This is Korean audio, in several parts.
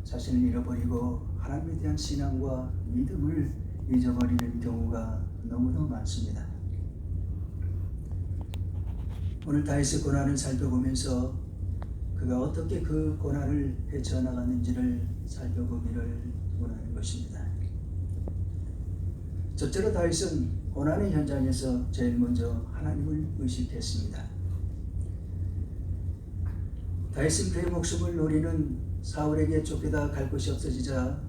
자신을 잃어버리고 하나님에 대한 신앙과 믿음을 잊어버리는 경우가 너무도 많습니다. 오늘 다윗의 고난을 살펴보면서 그가 어떻게 그 고난을 헤쳐나갔는지를 살펴보기를 원하는 것입니다. 첫째로 다윗은 고난의 현장에서 제일 먼저 하나님을 의식했습니다. 다윗은 그의 목숨을 노리는 사울에게 쫓기다 갈 곳이 없어지자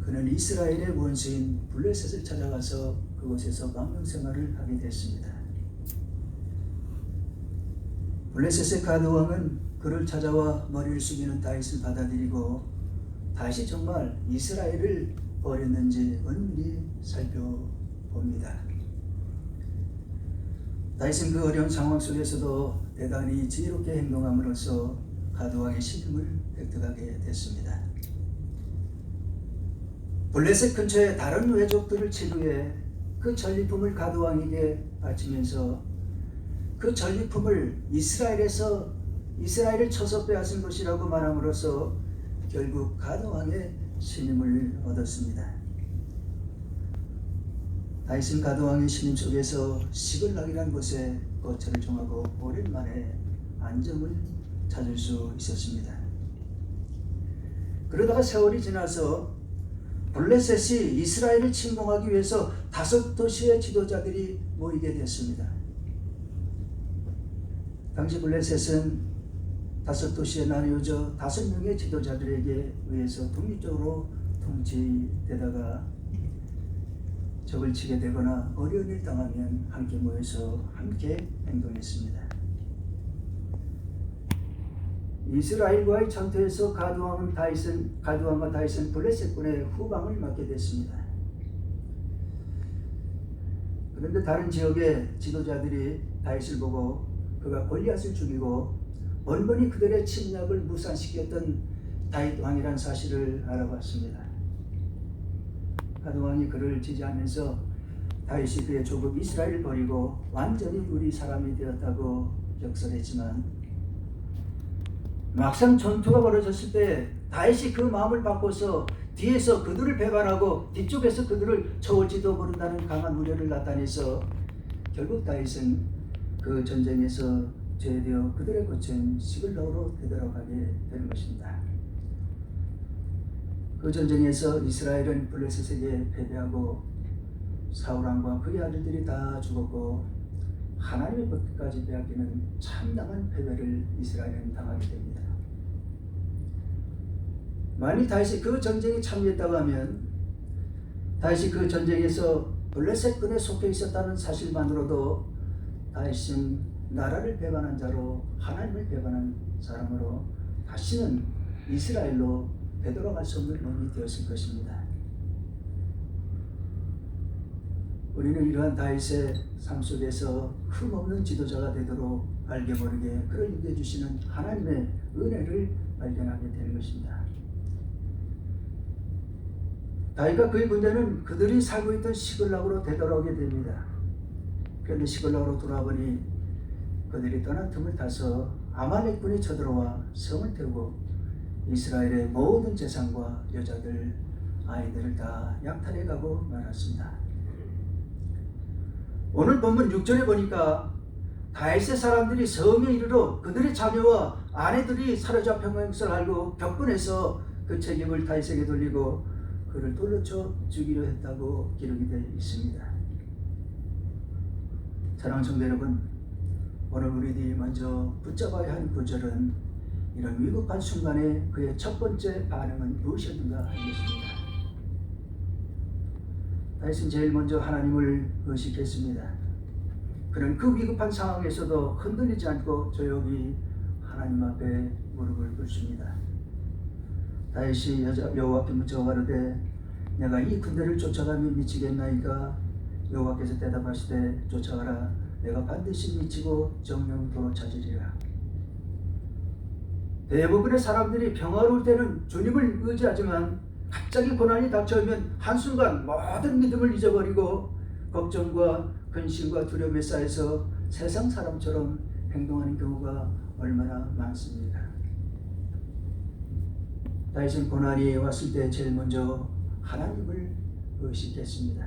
그는 이스라엘의 원수인 블레셋을 찾아가서 그곳에서 망명생활을 하게 됐습니다. 블레셋의 가드 왕은 그를 찾아와 머리를 숙이는 다윗을 받아들이고 다윗이 정말 이스라엘을 버렸는지 은밀히 살펴봅니다. 다윗은 그 어려운 상황 속에서도 대단히 지혜롭게 행동함으로써 가드 왕의 신임을 획득하게 됐습니다. 블레셋 근처의 다른 외족들을 치루해 그 전리품을 가드 왕에게 바치면서 그 전리품을 이스라엘을 쳐서 빼앗은 것이라고 말함으로써 결국 가드 왕의 신임을 얻었습니다. 다윗은 가드 왕의 신임 속에서 시글락이라는 곳에 거처를 정하고 오랜만에 안정을 찾을 수 있었습니다. 그러다가 세월이 지나서 블레셋이 이스라엘을 침공하기 위해서 5도시의 지도자들이 모이게 됐습니다. 당시 블레셋은 5도시에 나뉘어져 5명의 지도자들에게 의해서 독립적으로 통치되다가 적을 치게 되거나 어려운 일 당하면 함께 모여서 함께 행동했습니다. 이스라엘과의 전투에서 가드왕과 다윗은 블레셋군의 후방을 맡게 됐습니다. 그런데 다른 지역의 지도자들이 다윗을 보고 그가 골리앗을 죽이고 번번이 그들의 침략을 무산시켰던 다윗 왕이란 사실을 알아봤습니다. 가드 왕이 그를 지지하면서 다윗이 그의 조국 이스라엘을 버리고 완전히 우리 사람이 되었다고 격설했지만 막상 전투가 벌어졌을 때 다윗이 그 마음을 바꿔서 뒤에서 그들을 배반하고 뒤쪽에서 그들을 쳐올지도 모른다는 강한 우려를 나타내서 결국 다윗은 그 전쟁에서 제되어 그들의 거처인 시글락으로 되돌아가게 되는 것입니다. 그 전쟁에서 이스라엘은 블레셋에게 패배하고 사울왕과 그의 아들들이 다 죽었고 하나님의 법까지 빼앗기는 참담한 패배를 이스라엘은 당하게 됩니다. 만일 다윗이 그 전쟁에 참여했다고 하면 다윗이 그 전쟁에서 블레셋군에 속해 있었다는 사실만으로도 다윗은 나라를 배반한 자로 하나님을 배반한 사람으로 다시는 이스라엘로 되돌아갈 수 없는 놈이 되었을 것입니다. 우리는 이러한 다윗의 삶 속에서 흠없는 지도자가 되도록 알게 모르게 그를 인도해 주시는 하나님의 은혜를 발견하게 되는 것입니다. 다윗과 그의 군대는 그들이 살고 있던 시글락으로 되돌아오게 됩니다. 그런데 시글락으로 돌아보니 그들이 떠난 틈을 타서 아말렉군이 쳐들어와 성을 태우고 이스라엘의 모든 재산과 여자들, 아이들을 다 약탈해가고 말았습니다. 오늘 본문 6절에 보니까 다윗의 사람들이 성에 이르러 그들의 자녀와 아내들이 사로잡힌 것을 알고 격분해서 그 책임을 다윗에게 돌리고 그를 돌로 쳐 죽이려 했다고 기록이 되어 있습니다. 사랑하는 성도 여러분, 오늘 우리들이 먼저 붙잡아야 할 구절은 이런 위급한 순간에 그의 첫 번째 반응은 무엇이었는가 하는 것입니다. 다윗은 제일 먼저 하나님을 의식했습니다. 그는 그 위급한 상황에서도 흔들리지 않고 조용히 하나님 앞에 무릎을 꿇습니다. 다윗이 여호와께 묻자 가로되 내가 이 군대를 쫓아가며 미치겠나이까? 여호와께서 대답하시되 쫓아가라. 내가 반드시 미치고 정령도로 찾으리라. 대부분의 사람들이 평화로울 때는 주님을 의지하지만 갑자기 고난이 닥쳐오면 한순간 모든 믿음을 잊어버리고 걱정과 근심과 두려움에 쌓여서 세상 사람처럼 행동하는 경우가 얼마나 많습니까? 다윗은 고난이 왔을 때 제일 먼저 하나님을 의식했습니다.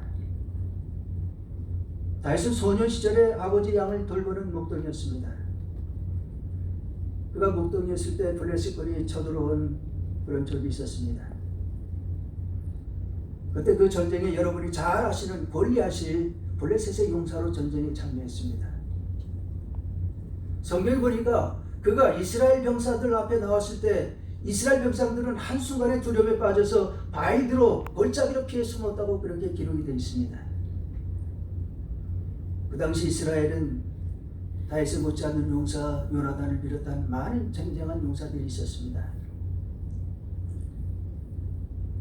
다윗은 소년 시절에 아버지 양을 돌보는 목동이었습니다. 그가 목동이었을 때 블레셋군이 쳐들어온 그런 적이 있었습니다. 그때 그 전쟁에 여러분이 잘 아시는 골리앗이 블레셋의 용사로 전쟁에 참여했습니다. 성경에 보니까 그가 이스라엘 병사들 앞에 나왔을 때 이스라엘 병사들은 한순간에 두려움에 빠져서 바위로 골짜기로 피해 숨었다고 그렇게 기록이 되어 있습니다. 그 당시 이스라엘은 다윗을 못지않는 용사 요나단을 비롯한 많은 쟁쟁한 용사들이 있었습니다.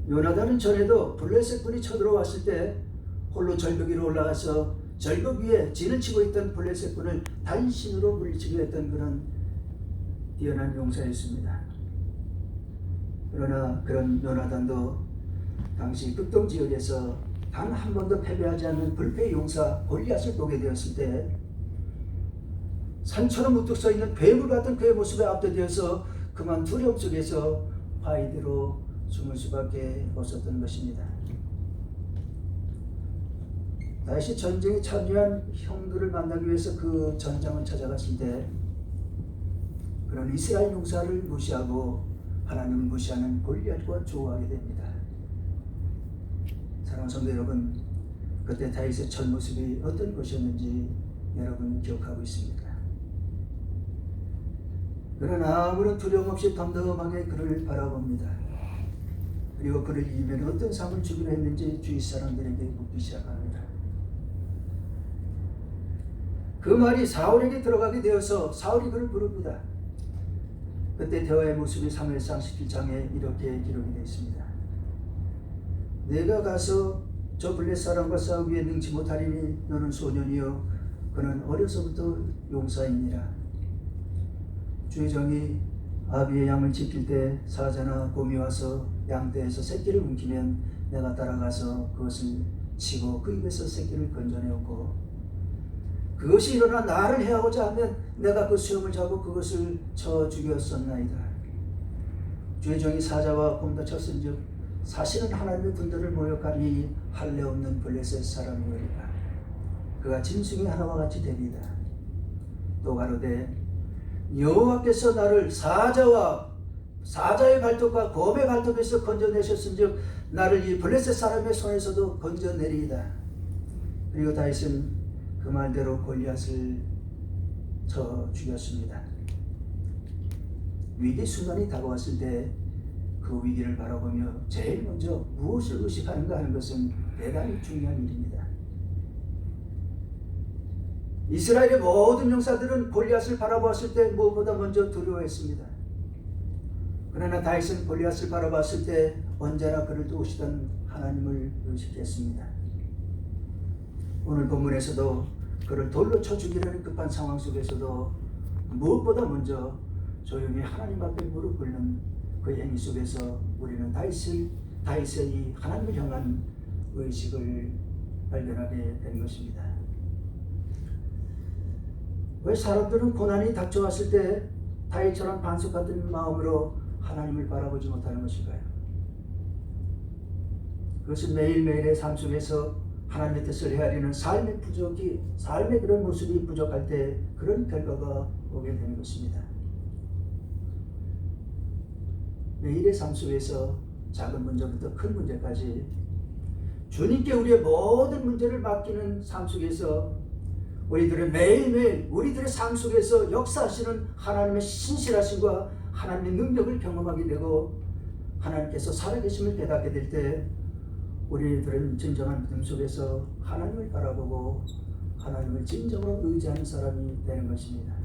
요나단은 전에도 블레셋군이 쳐들어왔을 때 홀로 절벽 위로 올라가서 절벽 위에 진을 치고 있던 블레셋군을 단신으로 물리치게 했던 그런 뛰어난 용사였습니다. 그러나 그런 요나단도 당시 극동 지역에서 단 한 번도 패배하지 않는 불패 용사 골리앗을 보게 되었을 때 산처럼 우뚝 서 있는 괴물 같은 그의 모습에 압도되어서 그만 두려움 속에서 바위대로 숨을 수밖에 없었던 것입니다. 다시 전쟁에 참여한 형들을 만나기 위해서 그 전장을 찾아갔을 때 그런 이스라엘 용사를 무시하고 하나님을 무시하는 골리앗과 조우하게 됩니다. 사랑하는 성도 여러분, 그때 다윗의 첫 모습이 어떤 것이었는지 여러분 기억하고 있습니까? 그러나 아무런 두려움 없이 덤덤하게 그를 바라봅니다. 그리고 그를 이기면 어떤 상을 주기로 했는지 주위 사람들에게 묻기 시작합니다. 그 말이 사울에게 들어가게 되어서 사울이 그를 부릅니다. 그때 대화의 모습이 사무엘상 17장에 이렇게 기록이 되어 있습니다. 내가 가서 저 블레셋 사람과 싸우기에 능치 못하리니 너는 소년이요 그는 어려서부터 용사이니라. 주의 종이 아비의 양을 지킬 때 사자나 곰이 와서 양떼에서 새끼를 움키면 내가 따라가서 그것을 치고 그 입에서 새끼를 건져내었고 그것이 일어나 나를 해하고자 하면 내가 그 수염을 잡고 그것을 쳐 죽였었나이다. 주의 종이 사자와 곰도 쳤은즉 사실은 하나님의 군대를 모욕하니 할례 없는 블레셋 사람이오리라. 그가 짐승이 하나와 같이 되리이다. 또 가로되 여호와께서 나를 사자의 발톱과 곰의 발톱에서 건져내셨은즉 나를 이 블레셋 사람의 손에서도 건져내리이다. 그리고 다윗은 그 말대로 골리앗을 쳐 죽였습니다. 위기 순간이 다가왔을 때 그 위기를 바라보며 제일 먼저 무엇을 의식하는가 하는 것은 대단히 중요한 일입니다. 이스라엘의 모든 용사들은 골리앗을 바라보았을 때 무엇보다 먼저 두려워했습니다. 그러나 다윗은 골리앗을 바라봤을 때 언제나 그를 도우시던 하나님을 의식했습니다. 오늘 본문에서도 그를 돌로 쳐 죽이려는 급한 상황 속에서도 무엇보다 먼저 조용히 하나님 앞에 무릎 꿇는 그 행위 속에서 우리는 다윗의 이 하나님을 향한 의식을 발견하게 된 것입니다. 왜 사람들은 고난이 닥쳐왔을 때 다윗처럼 반석 같은 마음으로 하나님을 바라보지 못하는 것일까요? 그것은 매일매일의 삶 속에서 하나님의 뜻을 헤아리는 삶의 그런 모습이 부족할 때 그런 결과가 오게 되는 것입니다. 매일의 삶 속에서 작은 문제부터 큰 문제까지 주님께 우리의 모든 문제를 맡기는 삶 속에서 우리들의 매일매일 우리들의 삶 속에서 역사하시는 하나님의 신실하심과 하나님의 능력을 경험하게 되고 하나님께서 살아계심을 깨닫게 될 때 우리들은 진정한 믿음 속에서 하나님을 바라보고 하나님을 진정으로 의지하는 사람이 되는 것입니다.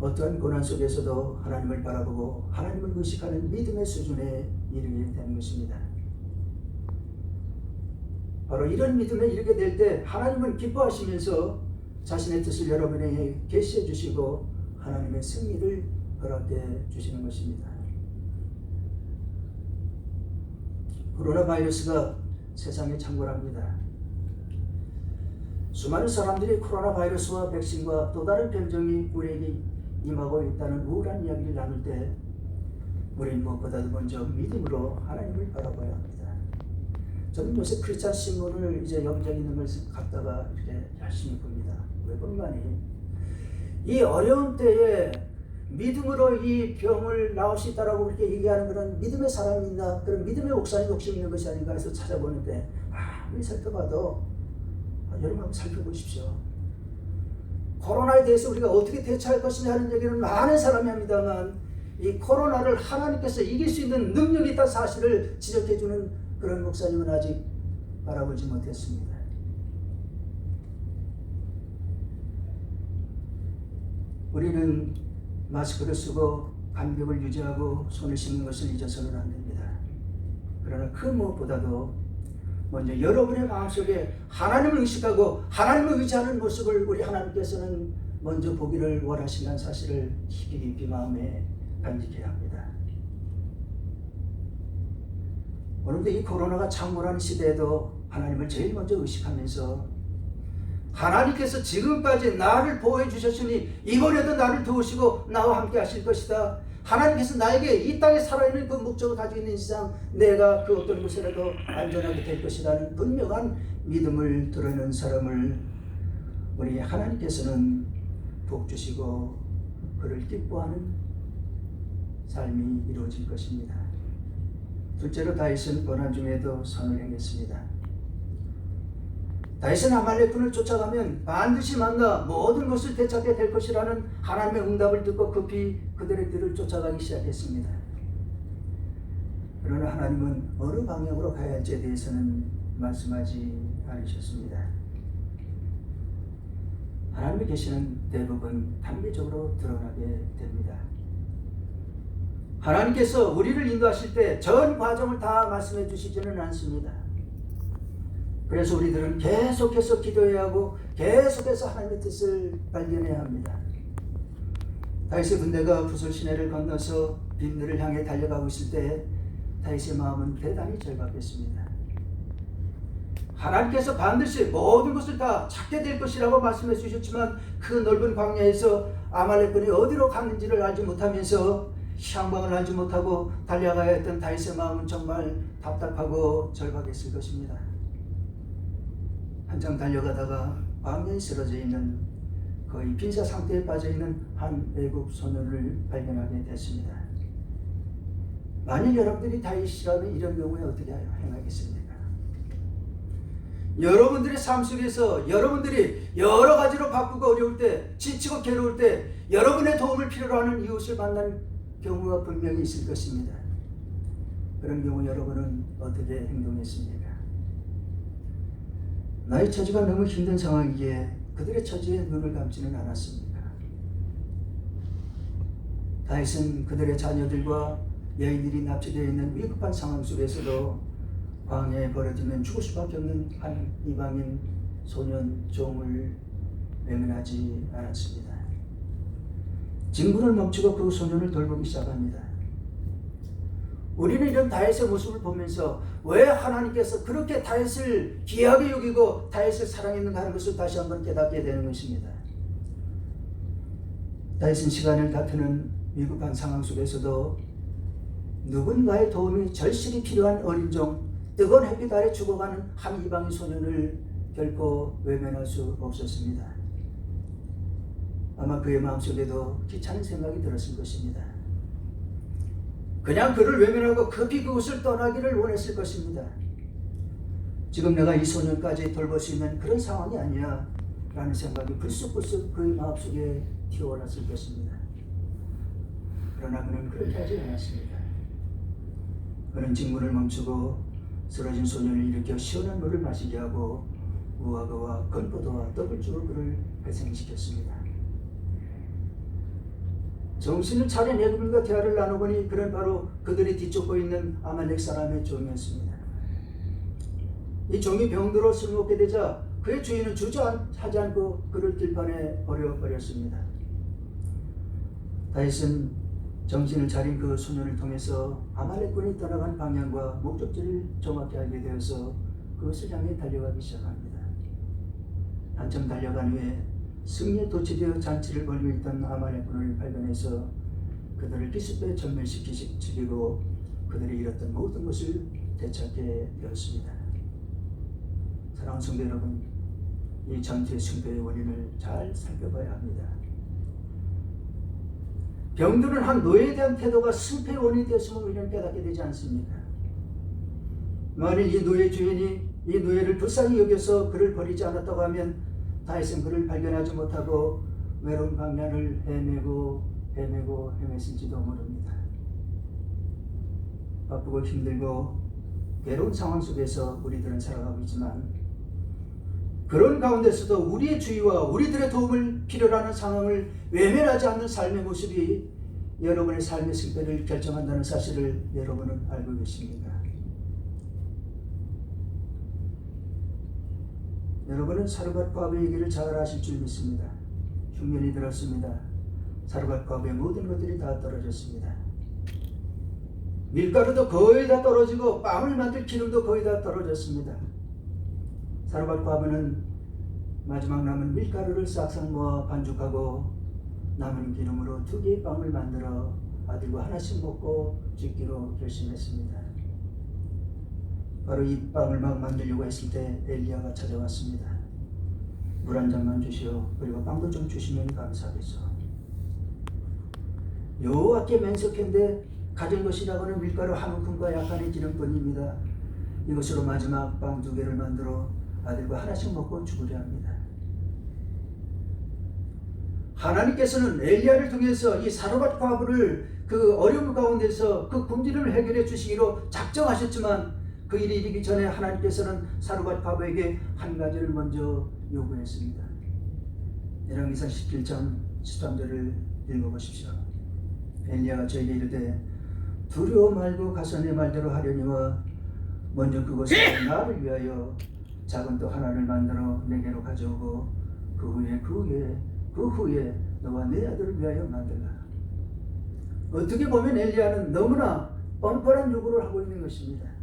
어떠한 고난 속에서도 하나님을 바라보고 하나님을 의식하는 믿음의 수준에 이르게 되는 것입니다. 바로 이런 믿음에 이르게 될 때 하나님은 기뻐하시면서 자신의 뜻을 여러분에게 계시해 주시고 하나님의 승리를 허락해 주시는 것입니다. 코로나 바이러스가 세상에 창궐합니다. 수많은 사람들이 코로나 바이러스와 백신과 또 다른 병정이 우리에게 임하고 있다는 우울한 이야기를 나눌 때 우리는 무엇보다도 먼저 믿음으로 하나님을 바라봐야 합니다. 저는 요새 크리스찬 신문을 이제 여기저기 있는 걸 갖다가 이렇게 열심히 봅니다. 왜 본가니 이 어려운 때에 믿음으로 이 병을 나을 수 있다라고 그렇게 얘기하는 그런 믿음의 사람이 있나, 그런 믿음의 목사님 욕심이 있는 것이 아닌가 해서 찾아보는데 아무리 살펴봐도 여러분 한번 살펴보십시오. 코로나에 대해서 우리가 어떻게 대처할 것이냐 하는 얘기는 많은 사람이 합니다만 이 코로나를 하나님께서 이길 수 있는 능력이 있다는 사실을 지적해주는 그런 목사님은 아직 바라보지 못했습니다. 우리는 마스크를 쓰고 간격을 유지하고 손을 씻는 것을 잊어서는 안 됩니다. 그러나 그 무엇보다도 먼저 여러분의 마음속에 하나님을 의식하고 하나님을 의지하는 모습을 우리 하나님께서는 먼저 보기를 원하신다는 사실을 깊이 마음에 간직해야 합니다. 오늘도 이 코로나가 창궐하는 시대에도 하나님을 제일 먼저 의식하면서 하나님께서 지금까지 나를 보호해 주셨으니 이번에도 나를 도우시고 나와 함께 하실 것이다. 하나님께서 나에게 이 땅에 살아있는 그 목적을 가지고 있는 이상 내가 그 어떤 곳에라도 안전하게 될 것이라는 분명한 믿음을 드러내는 사람을 우리 하나님께서는 복 주시고 그를 기뻐하는 삶이 이루어질 것입니다. 둘째로 다윗은 고난 중에도 선을 행했습니다. 다윗은 아말렉군을 쫓아가면 반드시 만나 모든 것을 되찾게 될 것이라는 하나님의 응답을 듣고 급히 그들의 뒤를 쫓아가기 시작했습니다. 그러나 하나님은 어느 방향으로 가야 할지에 대해서는 말씀하지 않으셨습니다. 하나님의 계시는 대부분 단계적으로 드러나게 됩니다. 하나님께서 우리를 인도하실 때 전 과정을 다 말씀해 주시지는 않습니다. 그래서 우리들은 계속해서 기도해야 하고 계속해서 하나님의 뜻을 발견해야 합니다. 다윗의 군대가 부솔 시내를 건너서 빈들을 향해 달려가고 있을 때 다윗의 마음은 대단히 절박했습니다. 하나님께서 반드시 모든 것을 다 찾게 될 것이라고 말씀해 주셨지만 그 넓은 광야에서 아말렉군이 어디로 갔는지를 알지 못하면서 향방을 알지 못하고 달려가야 했던 다윗의 마음은 정말 답답하고 절박했을 것입니다. 한참 달려가다가 광야에 쓰러져 있는 거의 빈사 상태에 빠져 있는 한 애국 소년을 발견하게 됐습니다. 만일 여러분들이 다윗이라면 이런 경우에 어떻게 행하겠습니까? 여러분들의 삶 속에서 여러분들이 여러 가지로 바쁘고 어려울 때, 지치고 괴로울 때 여러분의 도움을 필요로 하는 이웃을 만난 경우가 분명히 있을 것입니다. 그런 경우 여러분은 어떻게 행동했습니까? 나의 처지가 너무 힘든 상황이기에 그들의 처지에 눈을 감지는 않았습니까? 다윗은 그들의 자녀들과 여인들이 납치되어 있는 위급한 상황 속에서도 광야에 버려지면 죽을 수밖에 없는 한 이방인 소년 종을 외면하지 않았습니다. 진군을 멈추고 그 소년을 돌보기 시작합니다. 우리는 이런 다윗의 모습을 보면서 왜 하나님께서 그렇게 다윗을 귀하게 여기고 다윗을 사랑했는가 하는 것을 다시 한번 깨닫게 되는 것입니다. 다윗은 시간을 다투는 위급한 상황 속에서도 누군가의 도움이 절실히 필요한 어린 종, 뜨거운 햇빛 아래 죽어가는 한 이방인 소년을 결코 외면할 수 없었습니다. 아마 그의 마음속에도 귀찮은 생각이 들었을 것입니다. 그냥 그를 외면하고 급히 그곳을 떠나기를 원했을 것입니다. 지금 내가 이 소년까지 돌볼 수 있는 그런 상황이 아니야 라는 생각이 불쑥불쑥 그의 마음속에 튀어올랐을 것입니다. 그러나 그는 그렇게 하지 않았습니다. 그는 직문을 멈추고 쓰러진 소년을 일으켜 시원한 물을 마시게 하고 무화과와 건포도와 떡을 주고 그를 회생시켰습니다. 정신을 차린 애굽인과 대화를 나누보니 그는 바로 그들이 뒤쫓고 있는 아말렉 사람의 종이었습니다. 이 종이 병들어 술 먹게 되자 그의 주인은 주저하지 않고 그를 길판에 버려버렸습니다. 다윗은 정신을 차린 그 소년을 통해서 아말렉군이 떠나간 방향과 목적지를 정확히 알게 되어서 그것을 향해 달려가기 시작합니다. 한참 달려간 후에 승리에 도취되어 잔치를 벌이고 있던 아말렉군을 발견해서 그들을 기습에 전멸시키고 죽이고 그들이 잃었던 모든 것을 되찾게 되었습니다. 사랑하는 성도 여러분, 이 전투의 승패의 원인을 잘 살펴봐야 합니다. 병들은 한 노예에 대한 태도가 승패의 원인이 되었음을 우리는 깨닫게 되지 않습니까? 만일 이 노예 주인이 이 노예를 불쌍히 여겨서 그를 버리지 않았다고 하면 다윗은 그를 발견하지 못하고 외로운 광야를 헤맸을지도 모릅니다. 바쁘고 힘들고 괴로운 상황 속에서 우리들은 살아가고 있지만 그런 가운데서도 우리의 주의와 우리들의 도움을 필요로 하는 상황을 외면하지 않는 삶의 모습이 여러분의 삶의 승패를 결정한다는 사실을 여러분은 알고 계십니까? 여러분은 사르밧 과부의 얘기를 잘 아실 줄 믿습니다. 흉년이 들었습니다. 사르밧 과부의 모든 것들이 다 떨어졌습니다. 밀가루도 거의 다 떨어지고 빵을 만들 기름도 거의 다 떨어졌습니다. 사르밧 과부는 마지막 남은 밀가루를 싹싹 모아 반죽하고 남은 기름으로 2개의 빵을 만들어 아들과 하나씩 먹고 죽기로 결심했습니다. 바로 이 빵을 막 만들려고 했을 때 엘리야가 찾아왔습니다. 물 한 잔만 주시오. 그리고 빵도 좀 주시면 감사하겠소. 여호와께 맹세컨대 가진 것이라고는 밀가루 한 움큼과 약간의 기름뿐입니다. 이것으로 마지막 빵 2개를 만들어 아들과 하나씩 먹고 죽으려 합니다. 하나님께서는 엘리야를 통해서 이 사르밧 과부를 그 어려움 가운데서 그 굶주림을 해결해 주시기로 작정하셨지만 그 일이 이르기 전에 하나님께서는 사르밧 과부에게 한 가지를 먼저 요구했습니다. 열왕기상 17장 13절을 읽어보십시오. 엘리야가 저에게 이르되 두려워 말고 가서 내 말대로 하려니와 먼저 그것을 나를 위하여 작은 떡 하나를 만들어 내게로 가져오고 그 후에 너와 내 아들을 위하여 만들라. 어떻게 보면 엘리야는 너무나 뻔뻔한 요구를 하고 있는 것입니다.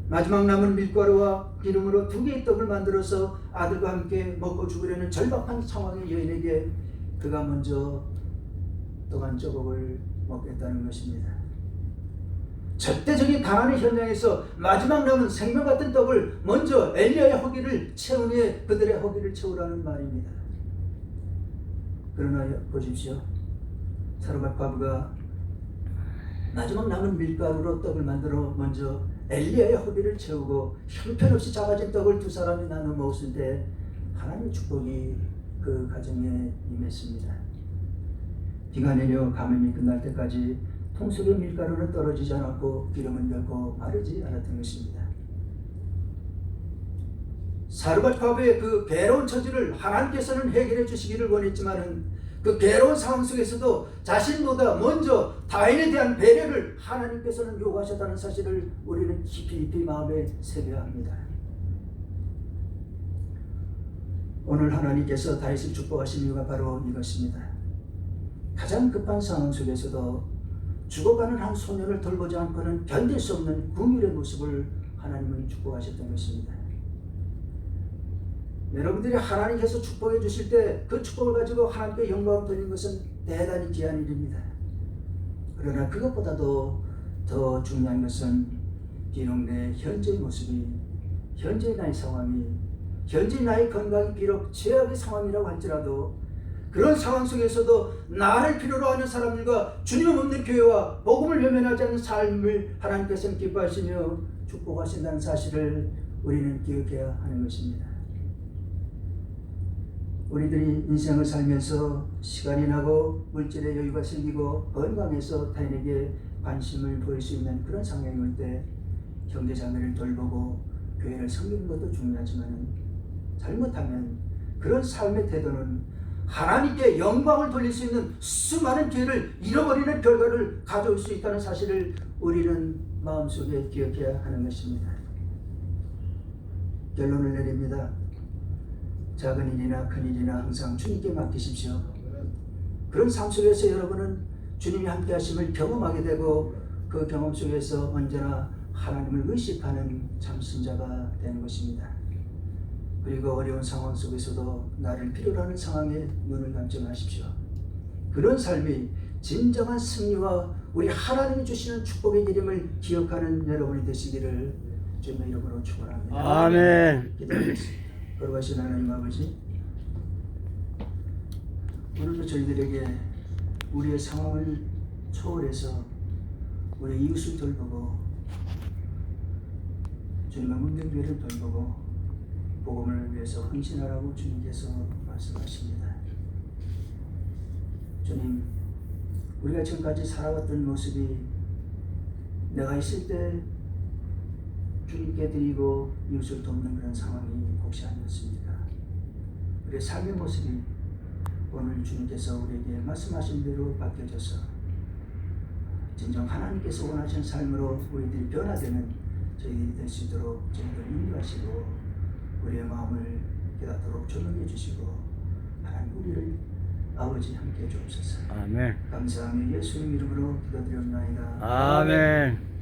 마지막 남은 밀가루와 기름으로 2개의 떡을 만들어서 아들과 함께 먹고 죽으려는 절박한 상황의 여인에게 그가 먼저 떡 한 조각을 먹겠다는 것입니다. 절대적인 가난의 현장에서 마지막 남은 생명 같은 떡을 먼저 엘리야의 허기를 채운 후에 그들의 허기를 채우라는 말입니다. 그러나 보십시오. 사르밧 과부가 마지막 남은 밀가루로 떡을 만들어 먼저 엘리야의 허기를 채우고 형편없이 작아진 떡을 2 사람이 나눠 먹었을 때 하나님의 축복이 그 가정에 임했습니다. 비가 내려 가뭄이 끝날 때까지 통 속의 밀가루는 떨어지지 않았고 기름은 결코 마르지 않았던 것입니다. 사르밧 과부의 그 괴로운 처지를 하나님께서는 해결해 주시기를 원했지만은 그 괴로운 상황 속에서도 자신보다 먼저 다윗에 대한 배려를 하나님께서는 요구하셨다는 사실을 우리는 깊이 마음에 새겨야 합니다. 오늘 하나님께서 다윗을 축복하신 이유가 바로 이것입니다. 가장 급한 상황 속에서도 죽어가는 한 소년을 돌보지 않고는 견딜 수 없는 궁율의 모습을 하나님은 축복하셨던 것입니다. 여러분들이 하나님께서 축복해 주실 때 그 축복을 가지고 하나님께 영광을 돌리는 것은 대단히 귀한 일입니다. 그러나 그것보다도 더 중요한 것은 비록 내 현재의 모습이, 현재의 나의 상황이, 현재의 나의 건강이 비록 최악의 상황이라고 할지라도 그런 상황 속에서도 나를 필요로 하는 사람들과 주님 없는 교회와 복음을 외면하지 않는 삶을 하나님께서는 기뻐하시며 축복하신다는 사실을 우리는 기억해야 하는 것입니다. 우리들이 인생을 살면서 시간이 나고 물질의 여유가 생기고 건강해서 타인에게 관심을 보일 수 있는 그런 상황이 올 때 형제자매를 돌보고 교회를 섬기는 것도 중요하지만 잘못하면 그런 삶의 태도는 하나님께 영광을 돌릴 수 있는 수많은 기회를 잃어버리는 결과를 가져올 수 있다는 사실을 우리는 마음속에 기억해야 하는 것입니다. 결론을 내립니다. 작은 일이나 큰 일이나 항상 주님께 맡기십시오. 그런 삶 속에서 여러분은 주님이 함께 하심을 경험하게 되고 그 경험 속에서 언제나 하나님을 의식하는 참 신자가 되는 것입니다. 그리고 어려운 상황 속에서도 나를 필요로 하는 상황에 눈을 감지 마십시오. 그런 삶이 진정한 승리와 우리 하나님이 주시는 축복의 이름을 기억하는 여러분이 되시기를 주님의 이름으로 축원합니다. 아멘. 기도하겠습니다. 거룩하신 하나님 아버지, 오늘도 저희들에게 우리의 상황을 초월해서 우리 이웃을 돌보고 주님의 문명교회를 돌보고 복음을 위해서 헌신하라고 주님께서 말씀하십니다. 주님, 우리가 지금까지 살아왔던 모습이 내가 있을 때 주님께 드리고 이웃을 돕는 그런 상황이 혹시 아니었습니까? 우리의 삶의 모습이 오늘 주님께서 우리에게 말씀하신 대로 바뀌어져서 진정 하나님께서 원하시는 삶으로 우리들이 변화되는 저희들이 될 수 있도록 저희들 인도하시고 우리의 마음을 깨닫도록 조명해 주시고 하나님 우리를 아버지 함께 해주옵소서. 아멘. 감사하며 예수님 이름으로 기도드리옵나이다. 아멘.